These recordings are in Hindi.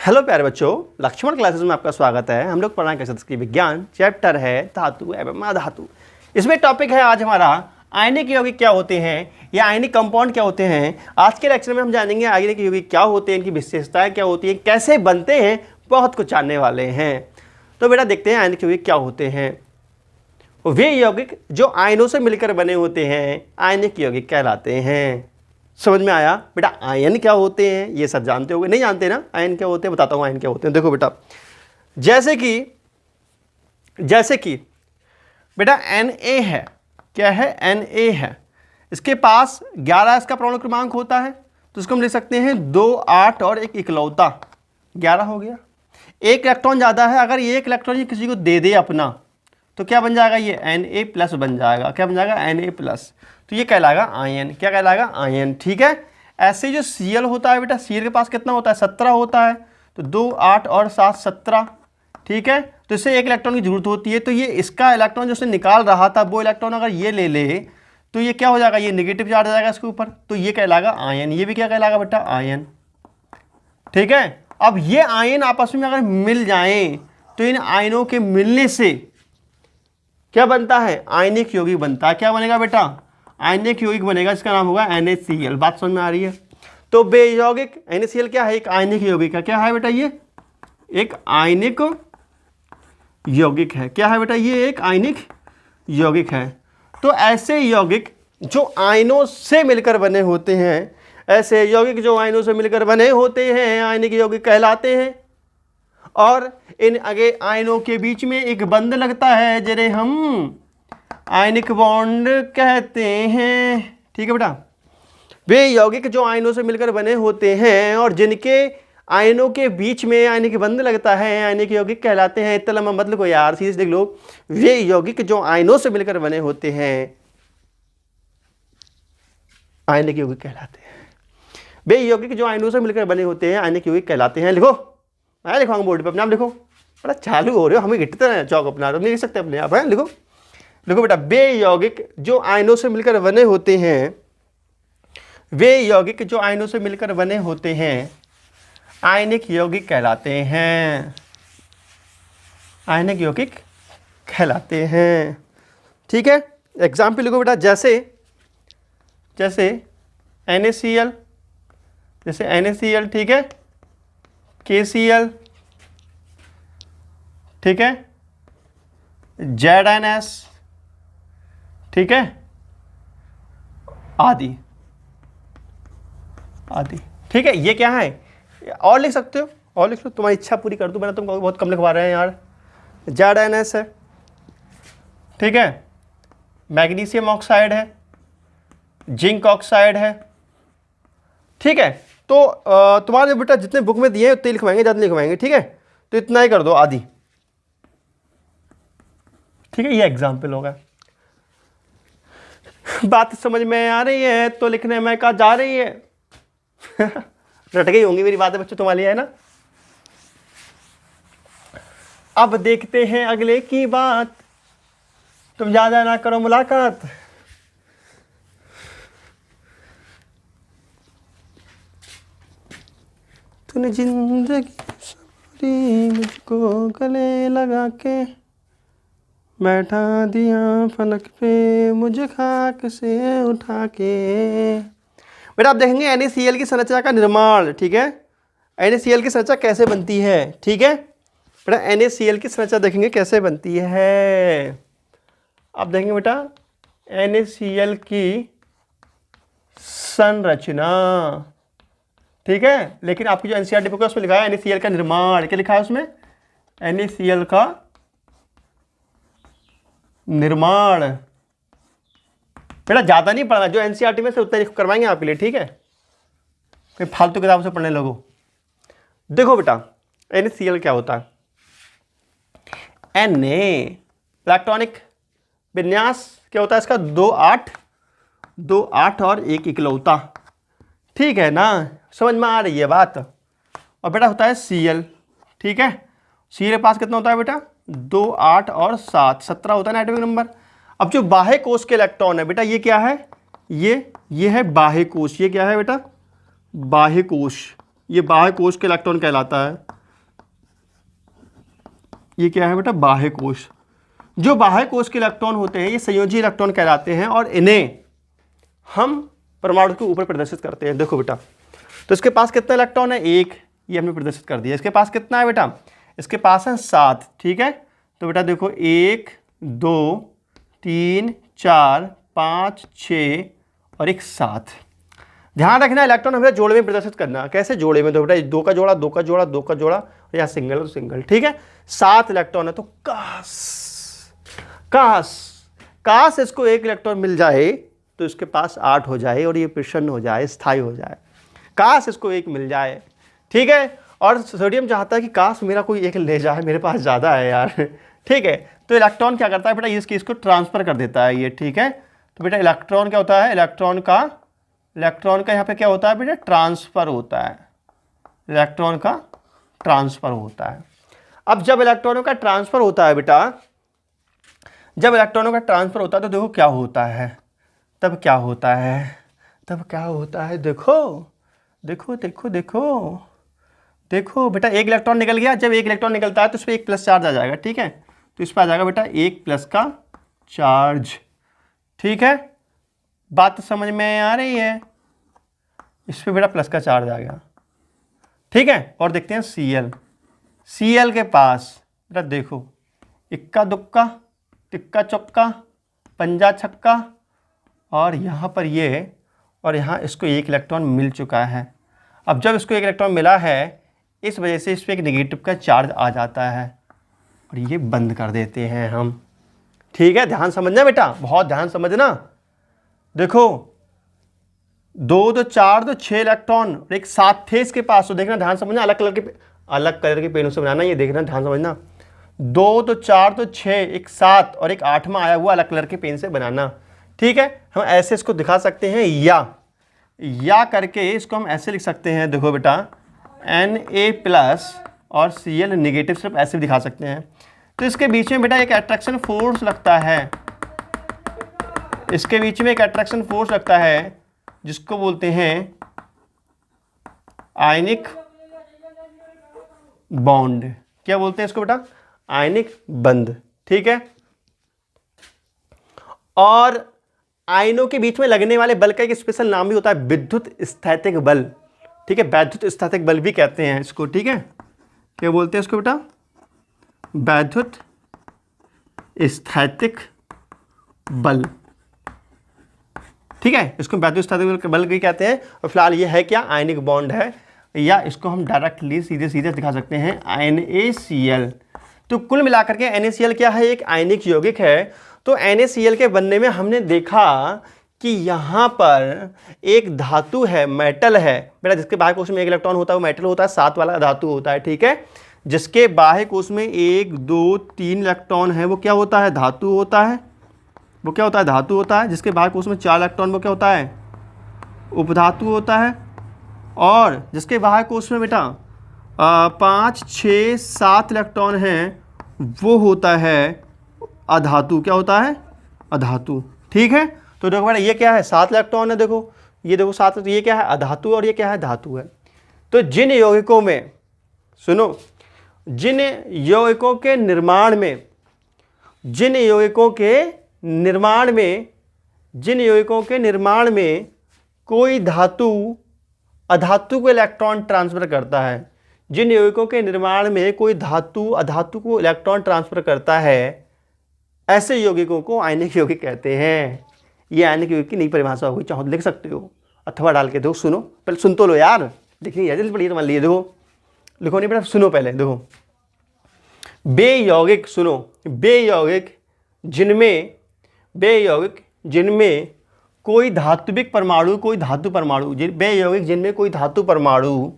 हेलो प्यारे बच्चों, लक्ष्मण क्लासेस में आपका स्वागत है। हम लोग पढ़ना कर सकते विज्ञान चैप्टर है धातु एवं अधातु। इसमें टॉपिक है आज हमारा आयनिक यौगिक क्या होते हैं या आयनिक कंपाउंड क्या होते हैं। आज के लेक्चर में हम जानेंगे आयनिक यौगिक क्या होते हैं, इनकी विशेषताएं क्या होती हैं, कैसे बनते हैं, बहुत कुछ जानने वाले हैं। तो बेटा देखते हैं आयनिक यौगिक क्या होते हैं। वे यौगिक जो आयनों से मिलकर बने होते हैं आयनिक यौगिक कहलाते हैं। समझ में आया बेटा? आयन क्या होते हैं ये सब जानते होगे, नहीं जानते ना? आयन क्या होते हैं बताता हूँ। आयन क्या होते हैं देखो बेटा, जैसे कि बेटा Na है, क्या है? Na है, इसके पास 11 इसका परमाणु क्रमांक होता है, तो इसको हम लिख सकते हैं 2, 8 और एक इकलौता 11 हो गया। एक इलेक्ट्रॉन ज़्यादा है, अगर ये एक इलेक्ट्रॉन ये किसी को दे दे अपना, तो क्या बन जाएगा? ये Na+ बन जाएगा। क्या बन जाएगा? Na+। तो ये कहलाएगा आयन। क्या कहलाएगा? आयन। ठीक है। ऐसे जो Cl होता है बेटा, Cl के पास कितना होता है? 17 होता है। तो 2, 8 और 7 17। ठीक है। तो इससे एक इलेक्ट्रॉन की जरूरत होती है, तो ये इसका इलेक्ट्रॉन जो उसने निकाल रहा था वो इलेक्ट्रॉन अगर ये ले ले तो ये क्या हो जाएगा? ये नेगेटिव चार्ज आ जाएगा इसके ऊपर, तो ये कहलाएगा आयन। ये भी क्या कहलाएगा बेटा? आयन। ठीक है। अब ये आयन आपस में अगर मिल जाएं तो इन आयनों के मिलने से क्या बनता है? आयनिक यौगिक बनता है। क्या बनेगा बेटा? आयनिक यौगिक बनेगा, इसका नाम होगा NaCl। बात समझ में आ रही है? तो बे यौगिक NaCl क्या है? एक आयनिक यौगिक है। क्या है बेटा? ये एक आयनिक यौगिक है। क्या है बेटा? ये एक आयनिक यौगिक है। तो ऐसे यौगिक जो आयनों से मिलकर बने होते हैं, ऐसे यौगिक जो आयनों से मिलकर बने होते हैं आयनिक यौगिक कहलाते हैं। और इन आगे आयनों के बीच में एक बंध लगता है जिन्हें हम आयनिक बॉन्ड कहते हैं। ठीक है बेटा। वे यौगिक जो आयनों से मिलकर बने होते हैं और जिनके आयनों के बीच में आयनिक बंध लगता है आयनिक यौगिक कहलाते हैं। इतना लंबा मतलब कोई यार सीरीज देख लो। वे यौगिक जो आयनों से मिलकर बने होते हैं आयनिक यौगिक कहलाते हैं। वे यौगिक जो आयनों से मिलकर बने होते हैं आयनिक यौगिक कहलाते हैं। लिखो, मैं लिखवाऊंगा बोर्ड पे, अपने आप लिखो। बड़ा चालू हो रहे हो, हमें घिटते हैं चौक अपना, नहीं लिख सकते अपने आप है। लिखो लिखो बेटा, वे यौगिक जो आयनों से मिलकर बने होते हैं, वे यौगिक जो आयनों से मिलकर बने होते हैं आयनिक यौगिक कहलाते हैं। आयनिक यौगिक कहलाते हैं। ठीक है। एग्जाम्पल लिखो बेटा, जैसे NaCl, जैसे NaCl। ठीक है। KCl, ठीक है। ZNS, ठीक है, आदि। ठीक है। ये क्या है? और लिख सकते हो, और लिख लो, तुम्हारी इच्छा पूरी कर दूं। मैंने तुमको बहुत कम लिखवा रहे हैं यार। ZNS है, ठीक है। मैग्नीशियम ऑक्साइड है, जिंक ऑक्साइड है। ठीक है। तो तुम्हारे बेटा जितने बुक में दिए हैं उतने लिखवाएंगे, ज़्यादा लिखवाएंगे। ठीक है। तो इतना ही कर दो, आदि। ठीक है। ये एग्जाम्पल होगा। बात समझ में आ रही है तो लिखने में कहा जा रही है। रट गई होंगी मेरी बातें बच्चों तुम्हारी, है ना? अब देखते हैं अगले की बात। तुम ज्यादा ना करो मुलाकात। तूने जिंदगी सारी मुझको गले लगा के बैठा दिया फलक पे मुझे खाक से उठा के। बेटा आप देखेंगे NaCl की संरचना का निर्माण। ठीक है। NaCl की संरचना कैसे बनती है? ठीक है बेटा, NaCl की संरचना देखेंगे कैसे बनती है। अब देखेंगे बेटा NaCl की संरचना। ठीक है। लेकिन आपकी जो NCERT बुक है उसमें लिखा है NaCl का निर्माण। क्या लिखा है उसमें? NaCl का निर्माण। बेटा ज्यादा नहीं पढ़ना, जो NCERT में से उतना करवाएंगे आपके लिए। ठीक है। कोई फालतू किताब से पढ़ने लगो। देखो बेटा NaCl क्या होता है? Na इलेक्ट्रॉनिक विन्यास क्या होता है इसका? 2, 8 और एक इकलौता। ठीक है ना? समझ में आ रही है बात? और बेटा होता है Cl। ठीक है। Cl के पास कितना होता है बेटा? 2, 8 और 7 17 होता है ना एटॉमिक नंबर। अब जो बाह्य कोश के इलेक्ट्रॉन है बेटा, ये क्या है? ये है बाह्य कोश। ये क्या है बेटा? बाह्य कोश। ये बाह्य कोश के इलेक्ट्रॉन कहलाता है। ये क्या है बेटा? बाह्य कोश। जो बाह्य कोश के इलेक्ट्रॉन होते हैं ये संयोजी इलेक्ट्रॉन कहलाते हैं और इन्हें हम परमाणु के ऊपर प्रदर्शित करते हैं। देखो बेटा, तो इसके पास कितना इलेक्ट्रॉन है? एक, ये हमने प्रदर्शित कर दिया। इसके पास कितना है बेटा? इसके पास है 7। ठीक है, तो बेटा देखो 1 2 3 4 5 6 और एक 7। ध्यान रखना इलेक्ट्रॉन हमें जोड़े में प्रदर्शित करना। कैसे जोड़े में? तो बेटा 2 का जोड़ा 2 का जोड़ा 2 का जोड़ा, या सिंगल तो सिंगल। ठीक है, 7 इलेक्ट्रॉन है। तो काश इसको 1 इलेक्ट्रॉन मिल जाए तो इसके पास 8 हो जाए और ये प्रसन्न हो जाए, स्थायी हो जाए। काश इसको 1 मिल जाए। ठीक है, और सोडियम चाहता है कि काश मेरा कोई 1 ले जाए, मेरे पास ज़्यादा है यार। ठीक है, तो इलेक्ट्रॉन क्या करता है बेटा? इस चीज़ को ट्रांसफर कर देता है ये। ठीक है, तो बेटा इलेक्ट्रॉन क्या होता है? इलेक्ट्रॉन का यहाँ पे क्या होता है बेटा? ट्रांसफर होता है। इलेक्ट्रॉन का ट्रांसफर होता है। अब जब इलेक्ट्रॉनों का ट्रांसफर होता है बेटा, जब इलेक्ट्रॉनों का ट्रांसफर होता है तो देखो क्या होता है। तब क्या होता है? देखो बेटा, 1 इलेक्ट्रॉन निकल गया। जब 1 इलेक्ट्रॉन निकलता है तो इस पर 1 प्लस चार्ज आ जाएगा। ठीक है, तो इस पर आ जाएगा बेटा 1 प्लस का चार्ज। ठीक है, बात तो समझ में आ रही है? इस पर बेटा प्लस का चार्ज आ गया। ठीक है, और देखते हैं Cl के पास बेटा देखो, इक्का दुक्का टिक्का चौक्का पंजा छक्का, और यहाँ पर ये, और यहाँ इसको 1 इलेक्ट्रॉन मिल चुका है। अब जब इसको 1 इलेक्ट्रॉन मिला है, इस वजह से इस पर एक नेगेटिव का चार्ज आ जाता है और ये बंद कर देते हैं हम। ठीक है, ध्यान समझना बेटा, बहुत ध्यान समझना। देखो 2 2 4 2 6 इलेक्ट्रॉन और एक 7 थे इसके पास। तो देखना, ध्यान समझना, अलग कलर के पेनों से बनाना। ये देखना, ध्यान समझना, 2 2 4 2 6 एक 7 और एक 8वां आया हुआ अलग कलर के पेन से बनाना। ठीक है, हम ऐसे इसको दिखा सकते हैं, या करके इसको हम ऐसे लिख सकते हैं। देखो बेटा Na प्लस और Cl निगेटिव, सिर्फ ऐसे भी दिखा सकते हैं। तो इसके बीच में बेटा एक अट्रैक्शन फोर्स लगता है। इसके बीच में एक अट्रैक्शन फोर्स लगता है जिसको बोलते हैं आयनिक बॉन्ड। क्या बोलते हैं इसको बेटा? आयनिक बंध। ठीक है, और आयनों के बीच में लगने वाले बल का एक स्पेशल नाम भी होता है विद्युत स्थैतिक बल। ठीक है, वैद्युत स्थैतिक बल भी कहते हैं इसको। ठीक है, क्या बोलते हैं इसको बेटा? वैद्युत स्थैतिक बल। ठीक है, इसको वैद्युत स्थैतिक बल भी कहते हैं। और फिलहाल ये है क्या? आयनिक बॉन्ड है, या इसको हम डायरेक्टली सीधे दिखा सकते हैं NaCl। तो कुल मिलाकर के NaCl क्या है? एक आयनिक यौगिक है। तो NaCl के बनने में हमने देखा कि यहाँ पर एक धातु है, मेटल है बेटा, जिसके बाह्य कोश में 1 इलेक्ट्रॉन होता है, वो मेटल होता है, 7 वाला धातु होता है। ठीक है, जिसके बाह्य कोश में 1 2 3 इलेक्ट्रॉन है, वो क्या होता है? धातु होता है। वो क्या होता है? धातु होता है। जिसके बाह्य कोश में 4 इलेक्ट्रॉन, वो क्या होता है? उपधातु होता है। और जिसके बाह्य कोश में बेटा 5 6 7 इलेक्ट्रॉन हैं, वो होता है अधातु। क्या होता है? अधातु। ठीक है, तो देखो बेटा ये क्या है? 7 इलेक्ट्रॉन है। देखो ये देखो 7, तो ये क्या है? अधातु, और ये क्या है? धातु है। तो जिन यौगिकों में, सुनो, जिन यौगिकों के निर्माण में कोई धातु अधातु को इलेक्ट्रॉन ट्रांसफर करता है, जिन यौगिकों के निर्माण में कोई धातु अधातु को इलेक्ट्रॉन ट्रांसफर करता है, ऐसे यौगिकों को आयनिक यौगिक कहते हैं। ये आयनिक यौगिक की नई परिभाषा होगी, चाहो तो लिख सकते हो अथवा डाल के। देखो सुनो, पहले सुन तो लो यार, लिखनी है जल्दी पढ़िए तो मान लीजिए। देखो लिखो नहीं बेटा, सुनो पहले। देखो बे यौगिक, सुनो, बे यौगिक जिनमें कोई धात्विक परमाणु, कोई धातु परमाणु, बे यौगिक जिनमें कोई धातु परमाणु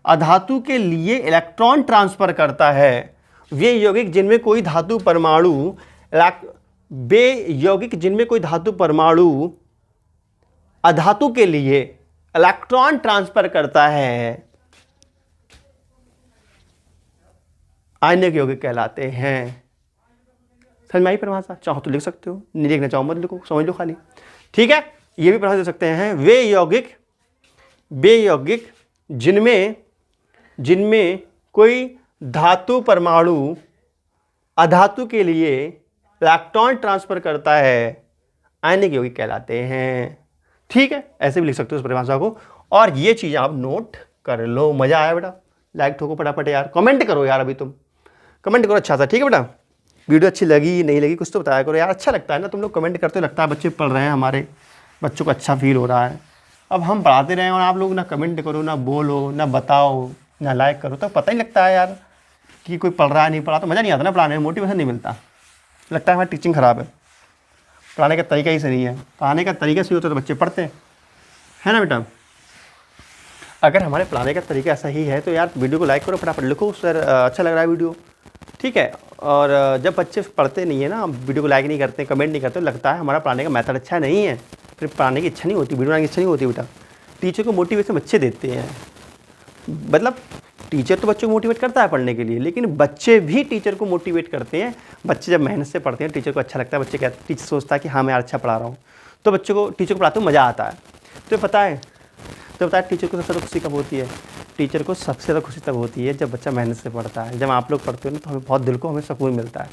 अधातु के लिए इलेक्ट्रॉन ट्रांसफर करता है, वे यौगिक जिनमें कोई धातु परमाणु, बे यौगिक जिनमें कोई धातु परमाणु अधातु के लिए इलेक्ट्रॉन ट्रांसफर करता है, आयनिक यौगिक कहलाते हैं। समझ में आई परिभाषा? चाहो तो लिख सकते हो, नहीं लिखना चाहो मत लिखो, समझ लो खाली। ठीक है, ये भी परिभाषा दे सकते हैं। वे यौगिक जिनमें जिनमें कोई धातु परमाणु अधातु के लिए इलेक्ट्रॉन ट्रांसफर करता है, आयनिक यौगिक कहलाते हैं। ठीक है, ऐसे भी लिख सकते हो उस परिभाषा को। और ये चीज़ आप नोट कर लो। मजा आया बेटा? लाइक ठोको फटाफट यार, कमेंट करो यार, अभी तुम कमेंट करो अच्छा सा। ठीक है बेटा, वीडियो अच्छी लगी नहीं लगी कुछ तो बताया करो यार। अच्छा लगता है ना तुम लोग कमेंट करते हो, लगता है बच्चे पढ़ रहे हैं, हमारे बच्चों को अच्छा फील हो रहा है। अब हम पढ़ाते रहे और आप लोग ना कमेंट करो, ना बोलो, ना बताओ, ना लाइक करो, तो पता ही लगता है यार कि कोई पढ़ रहा है नहीं पढ़ा, तो मज़ा नहीं आता ना पढ़ाने में, मोटिवेशन नहीं मिलता, लगता है हमारी टीचिंग ख़राब है, पढ़ाने का तरीका ही सही है। पढ़ाने का तरीका सही होता तो बच्चे पढ़ते हैं, है ना बेटा? अगर हमारे पढ़ाने का तरीका सही है तो यार वीडियो को लाइक करो, फटाफट लिखो सर अच्छा लग रहा है वीडियो। ठीक है, और जब बच्चे पढ़ते नहीं है ना, वीडियो को लाइक नहीं करते, कमेंट नहीं करते, लगता है हमारा पढ़ाने का मेथड अच्छा नहीं है, फिर पढ़ाने की इच्छा नहीं होती, वीडियो बनाने की इच्छा नहीं होती बेटा। टीचर को मोटिवेशन बच्चे देते हैं, मतलब टीचर तो बच्चों को मोटिवेट करता है पढ़ने के लिए, लेकिन बच्चे भी टीचर को मोटिवेट करते हैं। बच्चे जब मेहनत से पढ़ते हैं, टीचर को अच्छा लगता है, बच्चे कहते, टीचर सोचता है कि हाँ मैं यार अच्छा पढ़ा रहा हूँ, तो बच्चों को टीचर को पढ़ाते हुए मज़ा आता है। तो पता है टीचर को सबसे ज़्यादा खुशी कब होती है? टीचर को सबसे ज़्यादा खुशी तब होती है जब बच्चा मेहनत से पढ़ता है। जब आप लोग पढ़ते हो ना तो हमें बहुत दिल को हमें सुकून मिलता है।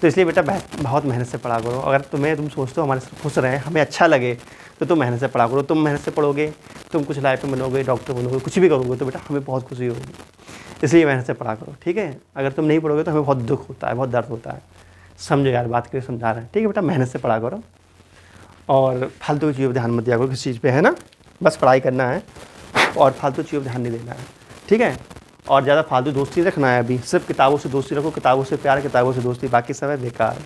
तो इसलिए बेटा बहुत मेहनत से पढ़ा करो। अगर तुम सोचते हो हमारे से खुश रहें, हमें अच्छा लगे, तो तुम मेहनत से पढ़ा करो। तुम मेहनत से पढ़ोगे, तुम कुछ लाइफ में बनोगे, डॉक्टर बनोगे, कुछ भी करोगे, तो बेटा हमें बहुत खुशी होगी। इसलिए मेहनत से पढ़ा करो, ठीक है? अगर तुम नहीं पढ़ोगे तो हमें बहुत दुख होता है, बहुत दर्द होता है। समझो यार, बात करके समझा रहे हैं, ठीक है बेटा? मेहनत से पढ़ा करो और फालतू की चीज़ों पर ध्यान मत दिया करो, किसी चीज़ पे, है ना? बस पढ़ाई करना है और फालतू चीज़ों पर ध्यान नहीं देना है, ठीक है? और ज़्यादा फालतू दोस्ती रखना है, अभी सिर्फ किताबों से दोस्ती रखो, किताबों से प्यार, किताबों से दोस्ती, बाकी सब है बेकार,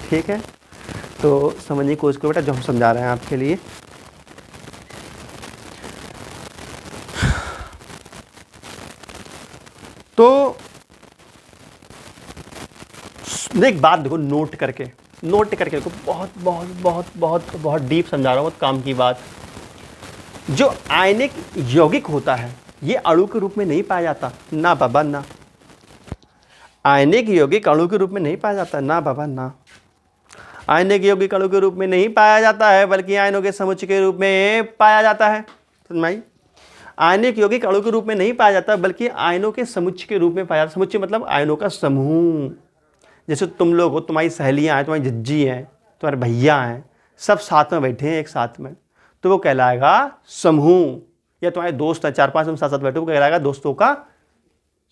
ठीक है? तो समझने की कोशिश करो बेटा जो हम समझा रहे हैं आपके लिए। तो एक बात देखो, नोट करके देखो, बहुत बहुत बहुत बहुत बहुत डीप समझा रहा हूँ, बहुत काम की बात। जो आयनिक यौगिक होता है ये अणु के रूप में नहीं पाया जाता, ना बाबा ना। आयनिक यौगिक अणु के रूप में नहीं पाया जाता, ना बाबा ना। आयनिक यौगिक अणु के रूप में नहीं पाया जाता है, बल्कि आयनों के समुच्चय के रूप में पाया जाता है। समझ? आयनिक यौगिक अणु के रूप में नहीं पाया जाता, बल्कि आयनों के समुच्चय के रूप में पाया जाता। समुच्चय मतलब आयनों का समूह। जैसे तुम लोग हो, तुम्हारी सहेलियाँ हैं, तुम्हारी जज्जी हैं, तुम्हारे भैया हैं, सब साथ में बैठे हैं एक साथ में, तो वो कहलाएगा समूह। या तुम्हारे दोस्त हैं, 4-5 हम साथ साथ बैठे, वो कहलाएगा दोस्तों का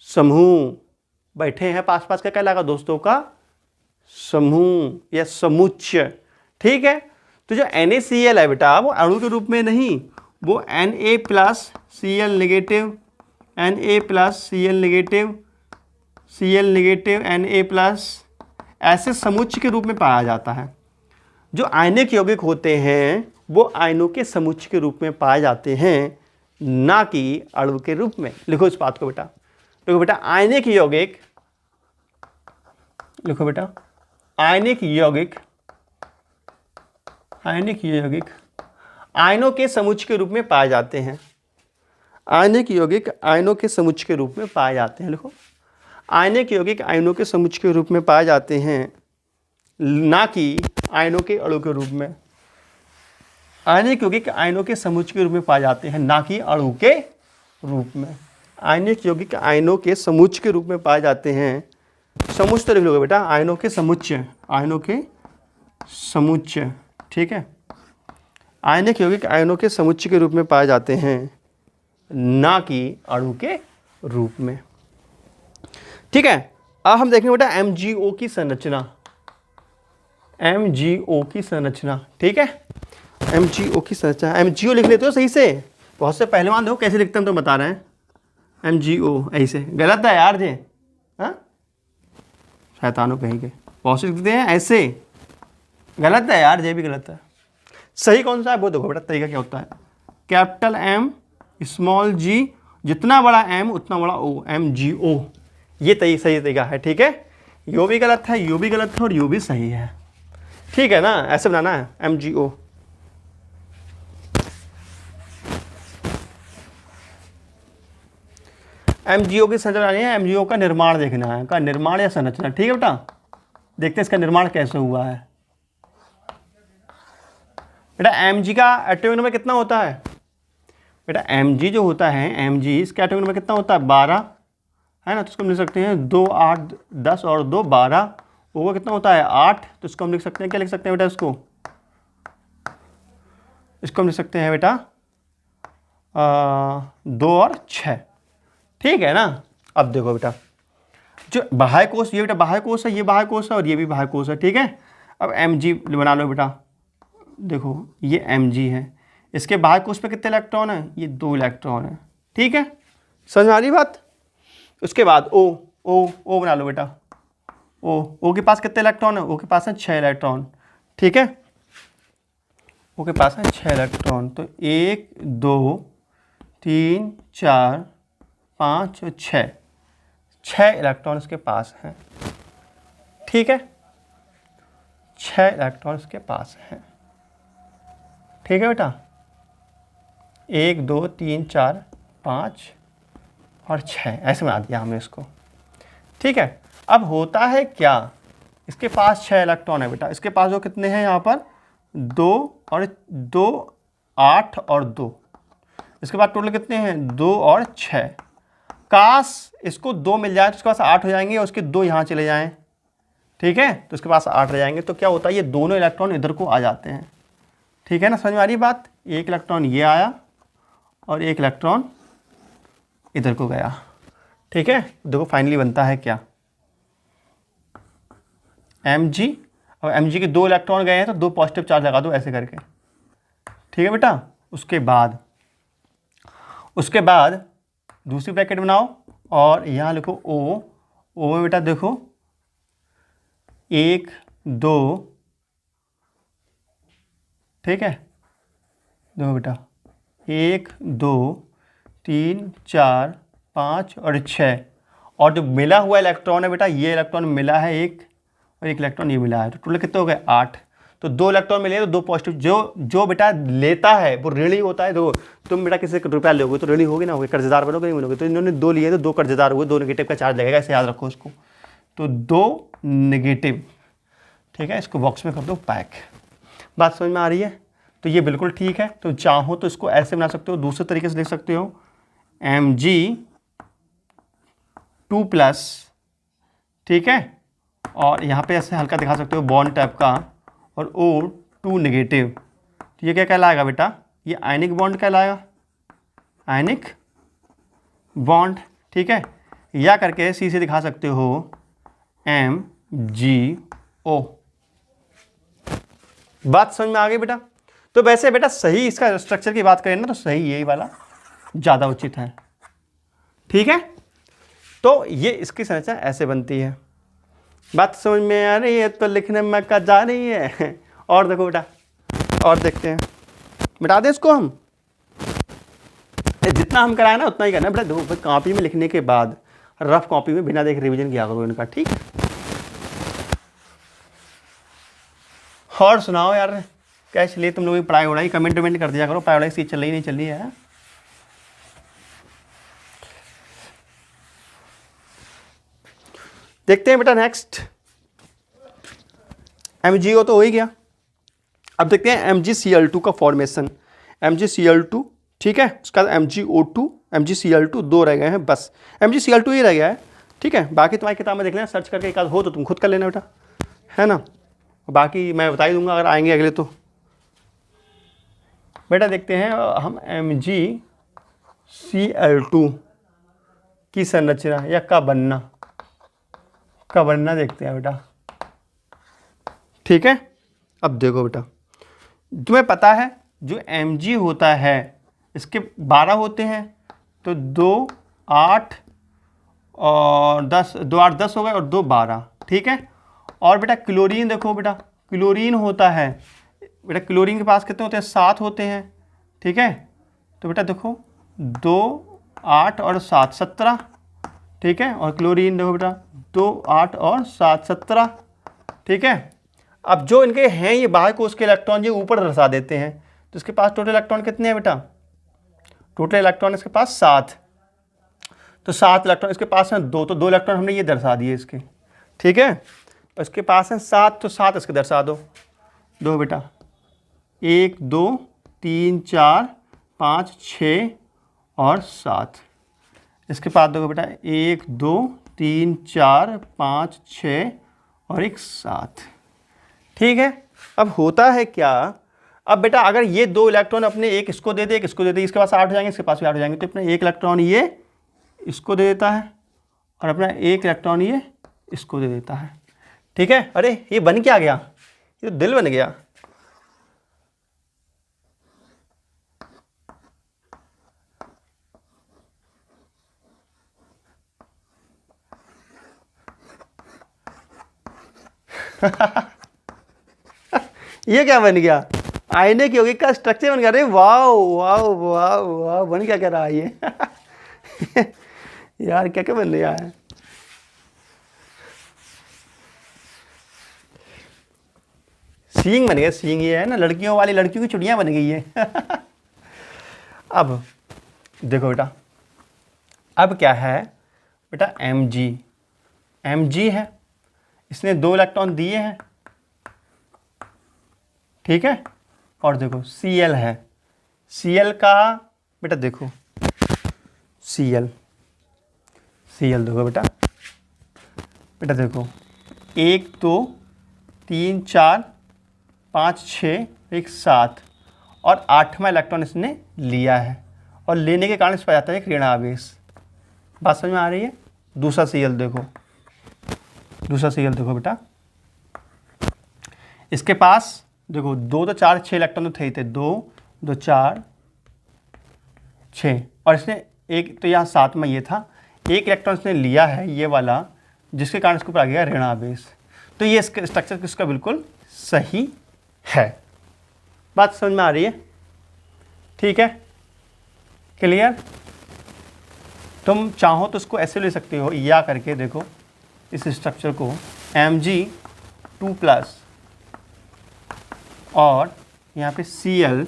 समूह। बैठे हैं पास पास, का कहलाएगा दोस्तों का समूह या समुच्चय, ठीक है? तो जो NaCl है बेटा, वो अणु के रूप में नहीं, वो Na+Cl negative, Na+Cl negative, Cl negative, Na+, ऐसे समुच्चय के रूप में पाया जाता है। जो आयनिक यौगिक होते हैं वो आयनों के समुच्चय के रूप में पाए जाते हैं, ना कि अणु के रूप में। लिखो इस बात को बेटा, देखो बेटा, आयनिक यौगिक, लिखो बेटा, आयनिक यौगिक आयनों के समुच्चय के रूप में पाए जाते हैं। आयनिक यौगिक आयनों के समुच्चय के रूप में पाए जाते हैं। लिखो, आयनिक यौगिक आयनों के समुच्चय के रूप में पाए जाते हैं, ना कि आयनों के अणु के रूप में। आयनिक यौगिक आयनों के समुच्चय के रूप में पाए जाते हैं, ना कि अणु के रूप में। आयनिक यौगिक आयनों के समुच्चय के रूप में पाए जाते हैं। समुच्चय तो लिख लोगे बेटा, आयनों के समुच्चय, आयनों के समुच्चय, ठीक है? आयनिक यौगिक आयनों के समुच्चय के रूप में पाए जाते हैं, ना कि अणु के रूप में, ठीक है? अब हम देखेंगे बेटा MgO की संरचना, MgO की संरचना, ठीक है? MgO की संरचना, MgO लिख लेते हो सही से? बहुत से पहलवान देखो कैसे लिखते हैं, तो बता रहे हैं MgO ऐसे। गलत है यार जी, हाँ? शैतानों कहीं के, बहुत से लिखते हैं ऐसे, गलत है यार, ये भी गलत है। सही कौन सा है वो देखो बेटा, तरीका क्या होता है। कैपिटल M स्मॉल g, जितना बड़ा M उतना बड़ा O, MgO, ये सही तरीका है, ठीक है? यो भी गलत है, यो भी गलत है, और यो भी सही है, ठीक है ना? ऐसे बनाना है MgO। MgO की संरचना है, MgO का निर्माण देखना है, का निर्माण या संरचना, ठीक है बेटा? देखते हैं इसका निर्माण कैसे हुआ है। बेटा Mg का एटॉमिक नंबर कितना होता है बेटा Mg जो होता है, Mg इसके एटॉमिक नंबर कितना होता है 12 है ना, तो इसको हम लिख सकते हैं 2 8 10 और 2 12। वो कितना होता है 8, तो इसको हम लिख सकते हैं, क्या लिख सकते हैं बेटा इसको हम लिख सकते हैं बेटा 2 और 6, ठीक है ना। अब देखो बेटा जो बाह्य कोश, ये बेटा बाह्य कोश है, ये बाह्य कोश है और ये भी बाह्य कोश है, ठीक है। अब Mg बना लो बेटा, देखो ये Mg है, इसके बाह्य कोश पे कितने इलेक्ट्रॉन है, ये 2 इलेक्ट्रॉन है, ठीक है, समझ में आ रही बात। उसके बाद O बना लो बेटा, O के पास कितने इलेक्ट्रॉन है, O के पास है 6 इलेक्ट्रॉन, ठीक है, O के पास है 6 इलेक्ट्रॉन। तो 1 2 3 4 5 और 6 इलेक्ट्रॉन इसके पास हैं, ठीक है, 6 इलेक्ट्रॉन इसके पास हैं, ठीक है बेटा। 1 2 3 4 5 और 6 ऐसे बना दिया हमने इसको, ठीक है। अब होता है क्या, इसके पास 6 इलेक्ट्रॉन है बेटा, इसके पास जो कितने हैं यहाँ पर 2 और 2 8 और 2, इसके बाद टोटल कितने हैं 2 और 6। काश इसको 2 मिल जाए तो इसके पास 8 हो जाएंगे और उसके 2 यहाँ चले जाएं, ठीक है, तो इसके पास 8 रह जाएंगे। तो क्या होता है, ये दोनों इलेक्ट्रॉन इधर को आ जाते हैं, ठीक है ना, समझ में आ रही बात। एक इलेक्ट्रॉन ये आया और एक इलेक्ट्रॉन इधर को गया, ठीक है। देखो फाइनली बनता है क्या Mg, और Mg के 2 इलेक्ट्रॉन गए हैं तो 2 पॉजिटिव चार्ज लगा दो ऐसे करके, ठीक है बेटा। उसके बाद दूसरी ब्रैकेट बनाओ और यहाँ लिखो O में बेटा देखो 1 2, ठीक है, देखो बेटा 1 2 3 4 5 और 6, और जो मिला हुआ इलेक्ट्रॉन है बेटा, ये इलेक्ट्रॉन मिला है एक और एक इलेक्ट्रॉन ये मिला है, तो टोटल कितने हो गए 8। तो 2 इलेक्ट्रॉन मिले तो 2 पॉजिटिव, जो बेटा लेता है वो ऋणी होता है। देखो तुम बेटा किसी से रुपया लोगे तो ऋणी होगे ना, होगे, कर्जदार बनोगे नहीं बनोगे, तो इन्होंने 2 लिए तो 2 कर्जदार हुए, 2 नेगेटिव का चार्ज लगेगा, ऐसे याद रखो इसको, तो 2 नेगेटिव, ठीक है। इसको बॉक्स में कर दो पैक। बात समझ में आ रही है, तो ये बिल्कुल ठीक है। तो चाहो तो इसको ऐसे बना सकते हो, दूसरे तरीके से लिख सकते हो Mg2+, ठीक है, और यहाँ पे ऐसे हल्का दिखा सकते हो बॉन्ड टाइप का, और O2 नेगेटिव, तो ये क्या कहलाएगा बेटा, ये आयनिक बॉन्ड कहलाएगा, आयनिक बॉन्ड, ठीक है। या करके सी से दिखा सकते हो MgO। बात समझ में आ गई बेटा। तो वैसे बेटा सही इसका स्ट्रक्चर की बात करें ना तो सही यही वाला ज़्यादा उचित है, ठीक है। तो ये इसकी संरचना ऐसे बनती है। बात समझ में आ रही है तो लिखने में मक्का जा रही है। और देखो बेटा, और देखते हैं, मिटा दें इसको हम, जितना हम कराए ना उतना ही करना बेटा। देखो कॉपी में लिखने के बाद रफ कॉपी में बिना देख रिवीजन किया करो इनका, ठीक है। और सुनाओ यार, क्या इसलिए तुम लोग की पढ़ाई उड़ाई कमेंट कर दिया करो, पढ़ाई उड़ाई सी चल रही नहीं चल रही है। देखते हैं बेटा नेक्स्ट, MgO तो हो ही गया। अब देखते हैं MgCl2 का फॉर्मेशन, MgCl2, ठीक है, उसका MgO2, MgCl2 2 रह गए हैं बस, MgCl2 ही रह गया है, ठीक है। बाकी तुम्हारी किताब में देख लेना, सर्च करके एक आध हो तो तुम खुद कर लेना बेटा, है ना। बाकी मैं बता ही दूंगा अगर आएंगे अगले तो। बेटा देखते हैं हम MgCl2 की संरचना या का बनना देखते हैं बेटा, ठीक है। अब देखो बेटा, तुम्हें पता है जो Mg होता है इसके 12 होते हैं, तो 2 8 और 10, 2 8 10 हो गए और 2 12, ठीक है। और बेटा क्लोरीन देखो बेटा, क्लोरीन होता है बेटा, क्लोरीन के पास कितने होते हैं 7 होते हैं, ठीक है। तो बेटा देखो 2 8 और 7 17, ठीक है। और क्लोरीन देखो बेटा 2 8 और 7 17, ठीक है। अब जो इनके हैं ये बाह्य कोश के इलेक्ट्रॉन ये ऊपर दर्शा देते हैं, तो इसके पास टोटल इलेक्ट्रॉन कितने हैं बेटा, टोटल इलेक्ट्रॉन इसके पास 7, तो 7 इलेक्ट्रॉन इसके पास हैं 2, तो 2 इलेक्ट्रॉन हमने ये दर्शा दिए इसके, ठीक है। इसके पास हैं 7, तो 7 इसके दर्शा दो बेटा, 1 2 3 4 5 6 और 7। इसके बाद देखो बेटा 1 2 3 4 5 6 और एक 7। ठीक है, अब होता है क्या, अब बेटा अगर ये 2 इलेक्ट्रॉन अपने एक इसको दे दे, एक इसको दे दे, इसके पास 8 हो जाएंगे, इसके पास भी 8 हो जाएंगे, तो अपना 1 इलेक्ट्रॉन ये इसको दे देता है और अपना 1 इलेक्ट्रॉन ये इसको दे देता है। ठीक है, अरे ये बन क्या गया, ये तो दिल बन गया। ये क्या बन गया, आईने की यौगिक का स्ट्रक्चर बन गया। अरे वाह वाह वाह वाह, बन क्या रहा है ये यार क्या क्या बन रहा है। सींग बन गया, सींग ये है ना लड़कियों वाली, लड़कियों की चुड़ियां बन गई है अब देखो बेटा, अब क्या है बेटा, Mg है, इसने 2 इलेक्ट्रॉन दिए हैं। ठीक है, और देखो Cl है, Cl का बेटा देखो Cl देखो बेटा, देखो 1 2 3 4 5 6 एक 7 और 8वां इलेक्ट्रॉन इसने लिया है, और लेने के कारण इस पर जाता है एक ऋण आवेश। बात समझ में आ रही है। दूसरा Cl देखो बेटा, इसके पास देखो 2 तो 4 6 इलेक्ट्रॉन तो थे 2 2 4 6, और इसने एक तो यहाँ 7 में ये था, 1 इलेक्ट्रॉन इसने लिया है ये वाला, जिसके कारण इसके ऊपर आ गया ऋण आवेश। तो ये इसका स्ट्रक्चर किसका बिल्कुल सही है। बात समझ में आ रही है। ठीक है, क्लियर। तुम चाहो तो इसको ऐसे ले सकते हो, या करके देखो इस स्ट्रक्चर को Mg2+ और यहाँ पे Cl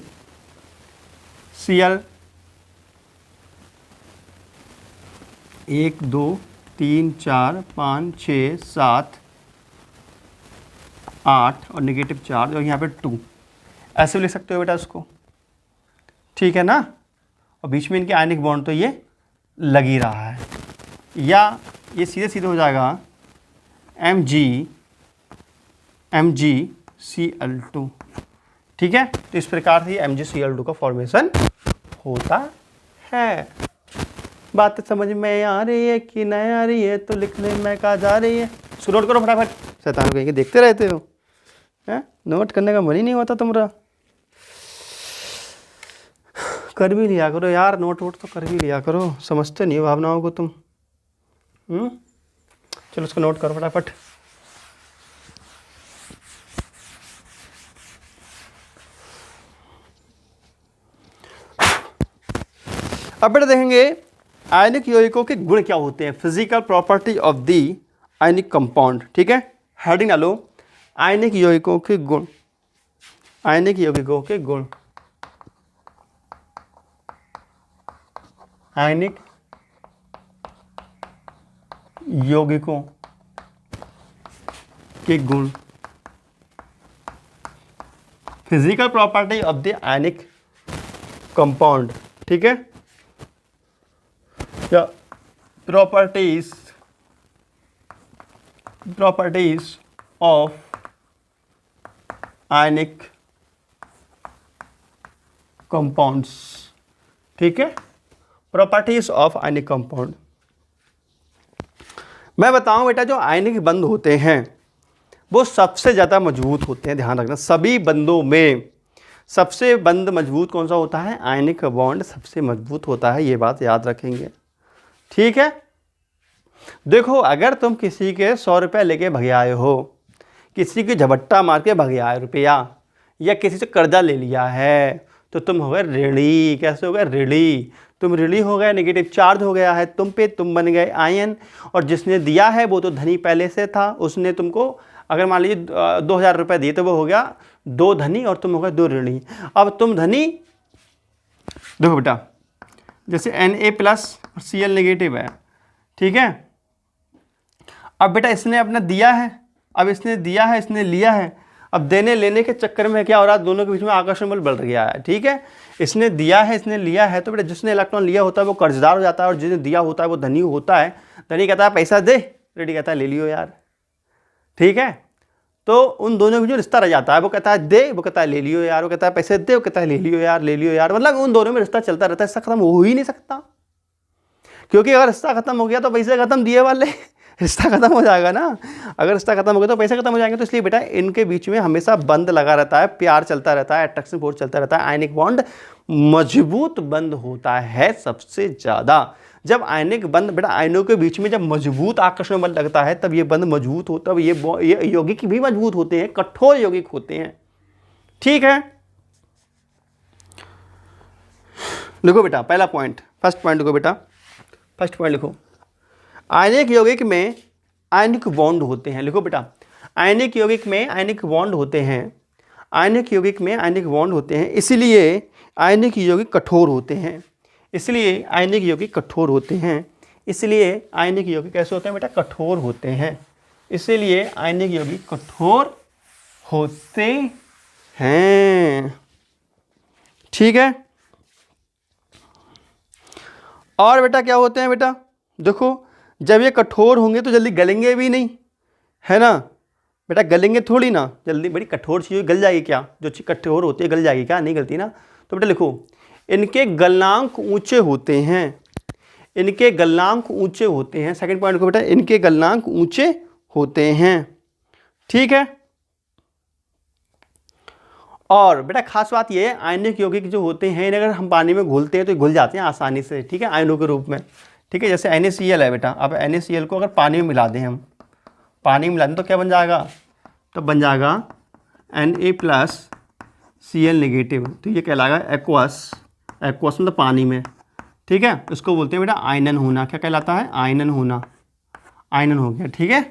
1 2 3 4 5 6 7 8 और नेगेटिव चार्ज, और यहाँ पे 2, ऐसे भी लिख सकते हो बेटा उसको। ठीक है ना, और बीच में इनके आयनिक बॉन्ड तो ये लग ही रहा है, या ये सीधे सीधे हो जाएगा MgCl2। ठीक है, तो इस प्रकार से MgCl2 का फॉर्मेशन होता है। बात समझ में आ रही है कि नहीं आ रही है, तो लिखने में कहा जा रही है। सो नोट करो फटाफट, शैतान कहेंगे देखते रहते हो हैं, नोट करने का मन ही नहीं होता तुम्हारा। कर भी लिया करो यार, नोट तो कर भी लिया करो, समझते नहीं हो भावनाओं को तुम। चलो उसको नोट करो फटाफट। अब बेटा देखेंगे आयनिक यौगिकों के गुण क्या होते हैं, physical property of the ionic compound. ठीक है, हेडिंग डालो आयनिक यौगिकों के गुण, आयनिक यौगिकों के गुण, आयनिक यौगिकों के गुण, physical property of the ionic compound. ठीक है, या प्रॉपर्टीज ऑफ आयनिक कंपाउंड्स। ठीक है, प्रॉपर्टीज ऑफ आयनिक कंपाउंड। मैं बताऊं बेटा, जो आयनिक बंध होते हैं वो सबसे ज़्यादा मजबूत होते हैं। ध्यान रखना, सभी बंधों में सबसे बंध मजबूत कौन सा होता है, आयनिक बॉन्ड सबसे मजबूत होता है, ये बात याद रखेंगे। ठीक है, देखो अगर तुम किसी के 100 रुपये लेके भगे आए हो, किसी की झपट्टा मार के भगे आए रुपया, या किसी से कर्जा ले लिया है, तो तुम हो गए ऋणी। कैसे हो गए, ऋणी। तुम ऋणी हो गए, नेगेटिव चार्ज हो गया है तुम पे, तुम बन गए आयन, और जिसने दिया है वो तो धनी पहले से था, उसने तुमको अगर मान लीजिए 2000 रुपये दिए तो वो हो गया 2 धनी और तुम हो गए 2 ऋणी। अब तुम धनी, देखो बेटा जैसे Na+ और Cl नेगेटिव है। ठीक है, अब बेटा इसने अपना दिया है, अब इसने दिया है, इसने लिया है, अब देने लेने के चक्कर में क्या हो रहा है, दोनों के बीच में आकर्षण बल बढ़ गया है। ठीक है, इसने दिया है, इसने लिया है, तो बेटा जिसने इलेक्ट्रॉन लिया होता है वो कर्जदार हो जाता है और जिसने दिया होता है वो धनी होता है। धनी कहता है पैसा दे, रेडी कहता है ले लियो यार। ठीक है, तो उन दोनों के बीच में रिश्ता रह जाता है, वो कहता है दे, वो कहता है ले लियो यार, वो कहता है पैसे दे, वो कहता है ले लियो यार, ले लियो यार। मतलब उन दोनों में रिश्ता चलता रहता है, इसका खत्म हो ही नहीं सकता, क्योंकि अगर रिश्ता खत्म हो गया तो पैसे खत्म दिए वाले रिश्ता खत्म हो जाएगा ना। अगर रिश्ता खत्म हो गया तो पैसे खत्म हो जाएंगे। तो इसलिए बेटा इनके बीच में हमेशा बंध लगा रहता है, प्यार चलता रहता है, अट्रैक्शन फोर्स चलता रहता है। आयनिक बॉन्ड मजबूत बंध होता है सबसे ज्यादा। जब आयनिक बंध बेटा आयनों के बीच में जब मजबूत आकर्षण बल लगता है तब ये बंध मजबूत होता है, ये यौगिक भी मजबूत होते हैं, कठोर यौगिक होते हैं। ठीक है, लिखो बेटा पहला पॉइंट, फर्स्ट पॉइंट लिखो बेटा, फर्स्ट पॉइंट लिखो, आयनिक यौगिक में आयनिक बॉन्ड होते हैं। लिखो बेटा, आयनिक यौगिक में आयनिक बॉन्ड होते हैं, आयनिक यौगिक में आयनिक बॉन्ड होते हैं, इसलिए आयनिक यौगिक कठोर होते हैं, इसलिए आयनिक यौगिक कठोर होते हैं, इसलिए आयनिक यौगिक कैसे होते हैं बेटा, कठोर होते हैं, इसलिए आयनिक यौगिक कठोर होते हैं। ठीक है, और बेटा क्या होते हैं बेटा, देखो जब ये कठोर होंगे तो जल्दी गलेंगे भी नहीं, है ना बेटा, गलेंगे थोड़ी ना जल्दी, बड़ी कठोर चीज़ गल जाएगी क्या, जो चीज़ कठोर होती है गल जाएगी क्या, नहीं गलती ना। तो बेटा लिखो, इनके गलनांक ऊंचे होते हैं, इनके गलनांक ऊंचे होते हैं। सेकंड पॉइंट को बेटा, इनके गलनांक ऊंचे होते हैं। ठीक है, और बेटा खास बात ये है, आयनिक यौगिक जो होते हैं इन्हें अगर हम पानी में घोलते हैं तो घुल जाते हैं आसानी से। ठीक है, आयनों के रूप में। ठीक है, जैसे NaCl है बेटा, अब NaCl को अगर पानी में मिला दें, हम पानी में मिला दें तो क्या बन जाएगा, तो बन जाएगा Na+Cl नेगेटिव। तो ये कहलाएगा एक्वस, एक्वस मतलब पानी में। ठीक है, इसको बोलते हैं बेटा आयनन होना। क्या कहलाता है, आयनन होना, आयनन हो गया। ठीक है,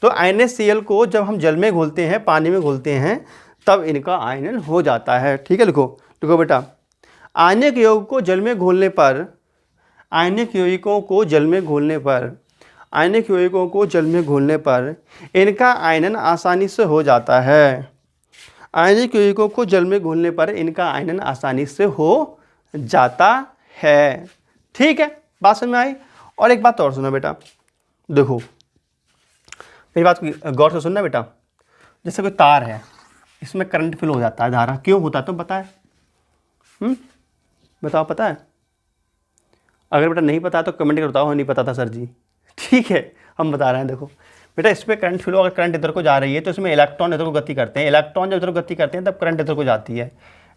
तो NaCl को जब हम जल में घोलते हैं, पानी में घोलते हैं, तब इनका आयनन हो जाता है। ठीक है, लिखो लिखो बेटा, आयनिक यौगिक को जल में घोलने पर, आयनिक यौगिकों को जल में घोलने पर, आयनिक यौगिकों को जल में घोलने पर इनका आयनन आसानी से हो जाता है। आयनिक यौगिकों को जल में घोलने पर इनका आयनन आसानी से हो जाता है। ठीक है, बात समझ में आई। और एक बात और सुनो बेटा, देखो मेरी बात गौर से सुनना बेटा, जैसे कोई तार है, इसमें करंट फ्लो हो जाता है, धारा क्यों होता है तो बताए, बताओ पता है, अगर बेटा नहीं पता तो कमेंट कर बताओ नहीं पता था सर जी। ठीक है, हम बता रहे हैं। देखो बेटा, इसमें करंट फ्लो, अगर करंट इधर को जा रही है तो इसमें इलेक्ट्रॉन इधर को गति करते हैं, इलेक्ट्रॉन जब इधर को गति करते हैं तब करंट इधर को जाती है।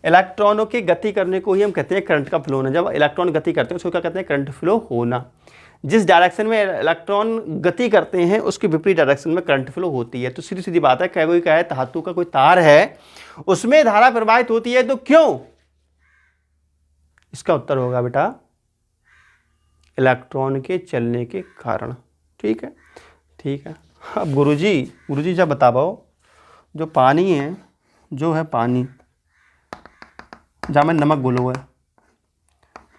इलेक्ट्रॉनों की गति करने को ही हम कहते हैं करंट का फ्लो होना। जब इलेक्ट्रॉन गति करते हैं उसको क्या कहते हैं, करंट फ्लो होना। जिस डायरेक्शन में इलेक्ट्रॉन गति करते हैं उसके विपरीत डायरेक्शन में करंट फ्लो होती है। तो सीधी सीधी बात है, कोई क्या है, धातु का कोई तार है उसमें धारा प्रवाहित होती है, तो क्यों, इसका उत्तर होगा बेटा इलेक्ट्रॉन के चलने के कारण। ठीक है, ठीक है। अब गुरुजी जब बता पाओ, जो पानी है, जो है पानी, जहाँ में नमक घुला हुआ है,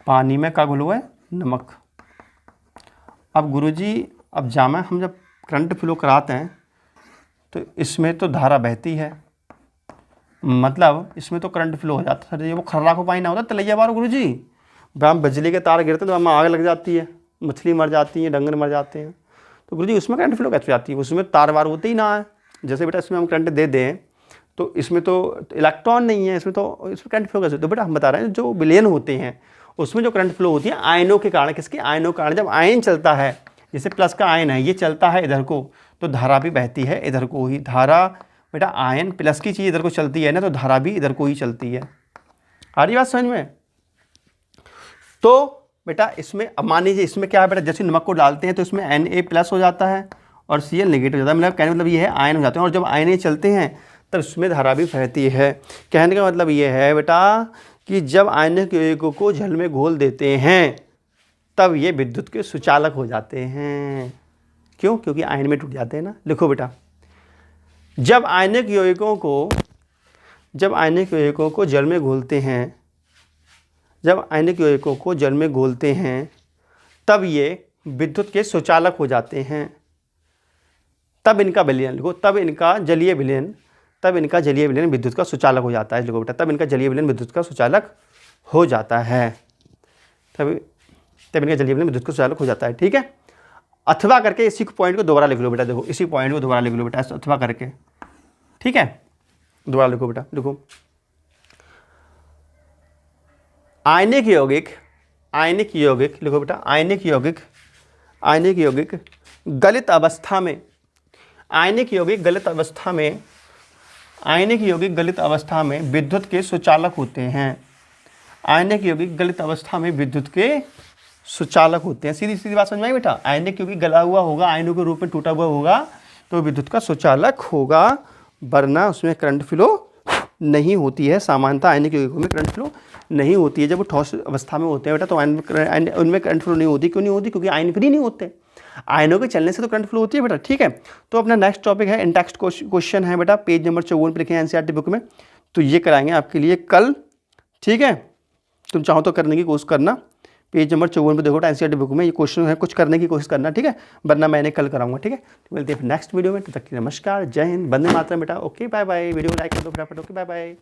पानी में क्या घुला हुआ है, नमक। अब गुरुजी, अब जामा हम जब करंट फ्लो कराते हैं तो इसमें तो धारा बहती है, मतलब इसमें तो करंट फ्लो हो जाता है। सर वो खर्रा को पानी ना होता तलैया बार गुरुजी, हम बिजली के तार गिरते हैं तो हमें आग लग जाती है, मछली मर जाती है, डंगर मर जाते हैं। तो गुरुजी उसमें करंट फ्लो कैसे जाती है, उसमें तार वार होते ही ना है। जैसे बेटा इसमें हम करंट दे दें तो इसमें तो इलेक्ट्रॉन नहीं है, इसमें करंट फ्लो कैसे, तो बेटा हम बता रहे हैं जो विलयन होते हैं उसमें जो करंट फ्लो होती है आयनों के कारण। किसके, आयनों के कारण। जब आयन चलता है, जैसे प्लस का आयन है, ये चलता है इधर को, तो धारा भी बहती है इधर को ही। धारा बेटा आयन प्लस की चीज़ इधर को चलती है ना, तो धारा भी इधर को ही चलती है। आ रही बात समझ में। तो बेटा इसमें अब मान लीजिए इसमें क्या है बेटा, जैसे नमक को डालते हैं तो इसमें Na+ हो जाता है और Cl नेगेटिव हो जाता है। मतलब कहने का मतलब ये है आयन हो जाते हैं, और जब आयन चलते हैं तब इसमें धारा भी बहती है। कहने का मतलब ये है बेटा कि जब आयनिक यौगिकों को जल में घोल देते हैं तब ये विद्युत के सुचालक हो जाते हैं। क्यों, क्योंकि आयन में टूट जाते हैं ना। लिखो बेटा, जब आयनिक यौगिकों को जल में घोलते हैं, जब आयनिक यौगिकों को जल में घोलते हैं तब ये विद्युत के सुचालक हो जाते हैं। तब इनका विलयन लिखो, तब इनका जलीय विलयन, तब इनका जलीय विलयन विद्युत का सुचालक हो जाता है। लिखो बेटा, तब इनका जलीय विलयन विद्युत का सुचालक हो जाता है। तब इनका जलीय विलयन विद्युत का सुचालक हो जाता है। ठीक है, अथवा करके इसी पॉइंट को दोबारा लिख लो बेटा। देखो इसी पॉइंट को दोबारा लिख लो बेटा, अथवा करके। ठीक है, दोबारा लिखो बेटा। देखो आयनिक यौगिक, आयनिक यौगिक लिखो बेटा, आयनिक यौगिक, आयनिक यौगिक गलित अवस्था में, आयनिक यौगिक गलित अवस्था में, आयनिक यौगिक गलित अवस्था में विद्युत के सुचालक होते हैं। आयनिक यौगिक गलित अवस्था में विद्युत के सुचालक होते हैं। सीधी सीधी बात समझ में आई बेटा। आयनिक यौगिक गला हुआ होगा, आयनों के रूप में टूटा हुआ होगा, तो विद्युत का सुचालक होगा, वरना उसमें करंट फ्लो नहीं होती है। सामान्यतः आयनिक यौगिकों में करंट फ्लो नहीं होती है। जब वो ठोस अवस्था में होते हैं बेटा तो उनमें करंट फ्लो नहीं होती। क्यों नहीं होती? क्योंकि आयन फ्री नहीं होते। आयनों के चलने से तो करंट फ्लो होती है बेटा। ठीक है, तो अपना नेक्स्ट टॉपिक है इंटेक्स्ट क्वेश्चन है बेटा, पेज नंबर 54 पे लिखे हैं एनसीईआरटी बुक में, तो ये कराएंगे आपके लिए कल। ठीक है, तुम चाहो तो करने की कोशिश करना। पेज नंबर 54 पे देखो एनसीईआरटी बुक में ये क्वेश्चन है, कुछ करने की कोशिश करना। ठीक है, वरना मैंने कल कराऊंगा। ठीक है, तो मिलते हैं नेक्स्ट वीडियो में। तब तक के लिए नमस्कार, जय हिंद, वंदे मातरम बेटा। Okay bye bye. वीडियो को लाइक कर दो फटाफट। Okay bye bye.